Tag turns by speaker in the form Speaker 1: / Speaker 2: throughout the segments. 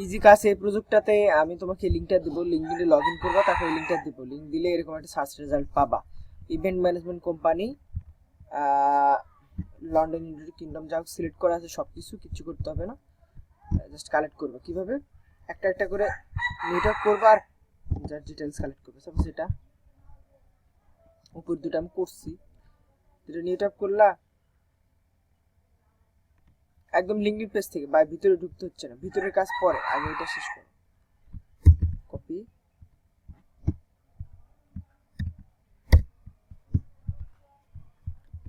Speaker 1: Easy কাজ। এই প্রজেক্টটাতে আমি তোমাকে লিঙ্কটা দেবো, লিঙ্কডিনে লগ ইন করবা, তারপরে লিঙ্কটা দেবো। লিঙ্ক দিলে এরকম একটা সার্চ রেজাল্ট পাবা। Event management company, London United kingdom, যা সিলেক্ট করা আছে সব কিছু করতে হবে না, জাস্ট কালেক্ট করবো। কীভাবে? একটা একটা করে নেটওয়ার্ক করবা আর যার ডিটেলস কালেক্ট করবে। সাপোজ এটা উপর দুটো আমি করছি, দুটো নেটওয়ার্ক করলা একদম লিঙ্কডিন পেজ থেকে, বা ভিতরে ঢুকতে হচ্ছে না, ভিতরের কাজ পরে, আগে এটা শেষ করো। কপি,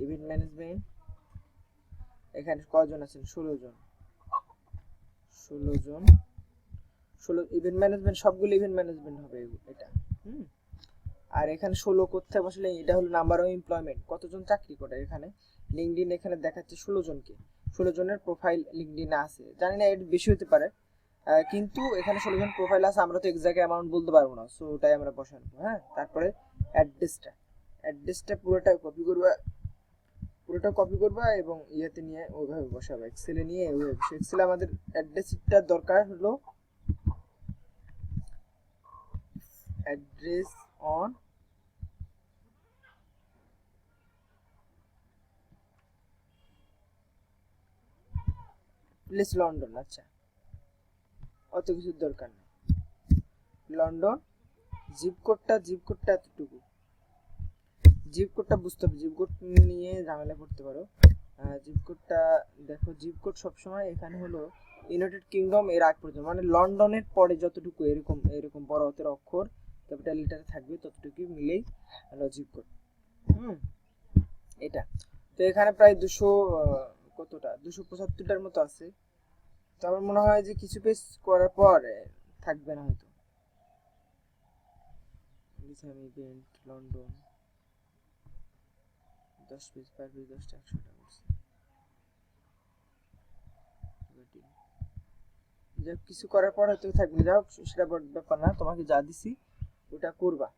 Speaker 1: ইভেন্ট ম্যানেজমেন্ট, এখানে কয়জন আছেন? 16 জন। 16 ইভেন্ট ম্যানেজমেন্ট, সবগুলো ইভেন্ট ম্যানেজমেন্ট হবে এটা। আর এখানে 16 করতে বসলে এটা হলো নাম্বার অফ এমপ্লয়মেন্ট, কতজন চাকরি করে এখানে। লিঙ্কডিন এখানে দেখাচ্ছে 16 জনকে, 16 জনের প্রোফাইল লিঙ্কডিনে আছে। জানি না এর বেশি হতে পারে, কিন্তু এখানে 16 জন প্রোফাইল আছে। আমরা তো এক্সাক্ট অ্যামাউন্ট বলতে পারবো না, সো ওটাই আমরা বসাবো। হ্যাঁ, তারপরে অ্যাড্রেসটা পুরোটা কপি করবা এবং ইয়েতে নিয়ে ওইভাবে বসাবো, এক্সেলে নিয়ে ওইভাবে। এক্সেলে আমাদের অ্যাড্রেসটা দরকার হলো অ্যাড্রেস অন প্লেস লন্ডন। আচ্ছা, অত কিছুর দরকার নেই। লন্ডন, জিপ কোডটা এতটুকু। জিপ কোডটা বুঝতে হবে, জিপ কোড নিয়ে ঝামেলা করতে পারো। জিপ কোডটা দেখো, জিপ কোড সবসময় এখানে হলো ইউনাইটেড কিংডম এর আগ পর্যন্ত, মানে লন্ডনের পরে যতটুকু এরকম বড় হাতের অক্ষর ক্যাপিটাল লেটারে থাকবে ততটুকু মিলেই হলো জিপ কোড। এটা তো এখানে প্রায় 200 কতটা 275টার মতো আছে। তো আমার মনে হয় যে কিছু পেজ করার পর থাকবে না হয়তো। Event London 10 page, per page 10টা 100টা করছে। যাক, কিছু করার পর হয়তো থাকবে, যাও সেটা বড় ব্যাপার না। তোমাকে যা দিছি ওটা করবা।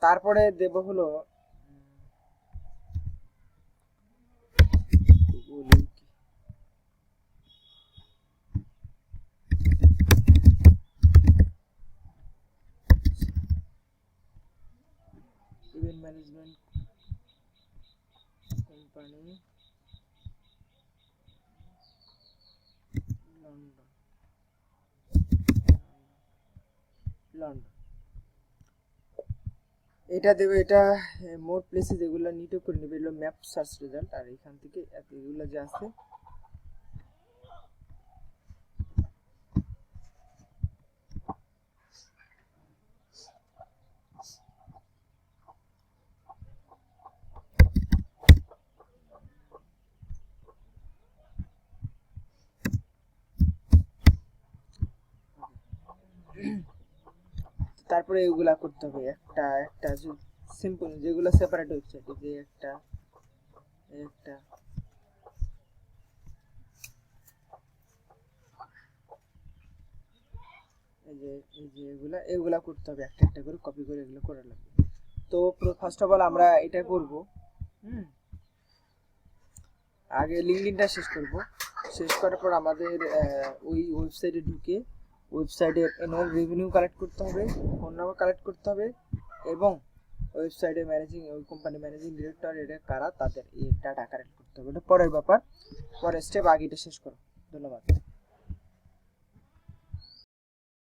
Speaker 1: তারপরে দেব হলো ইভেন্ট ম্যানেজমেন্ট কোম্পানি লন্ডন। এটা দেবে, এটা মোর প্লেসে যেগুলো নিট করে নেবে, এগুলো ম্যাপ সার্চ রেজাল্ট। আর এখান থেকে এগুলো যে আছে তারপরে এগুলা করতে হবে একটা একটা সিম্পল, যেগুলো সেপারেট ওয়েবসাইট, যে একটা এই যে এগুলা করতে হবে, একটা একটা করে কপি করে এগুলো করা লাগবে। তো ফার্স্ট অফ অল আমরা এটা করব। আগে লিঙ্কডিনটা শেষ করব। শেষ করার পর আমাদের ওই ওয়েবসাইটে ঢুকে ওয়েবসাইটের অ্যানুয়াল রেভিনিউ কালেক্ট করতে হবে, ফোন নাম্বার কালেক্ট করতে হবে, এবং ওয়েবসাইটে ওই কোম্পানি ম্যানেজিং ডিরেক্টর এটা কারা, তাদের এই ডাটা কালেক্ট করতে হবে। এটা পরের ব্যাপার, পরের স্টেপ। আগে এটা শেষ করো। ধন্যবাদ।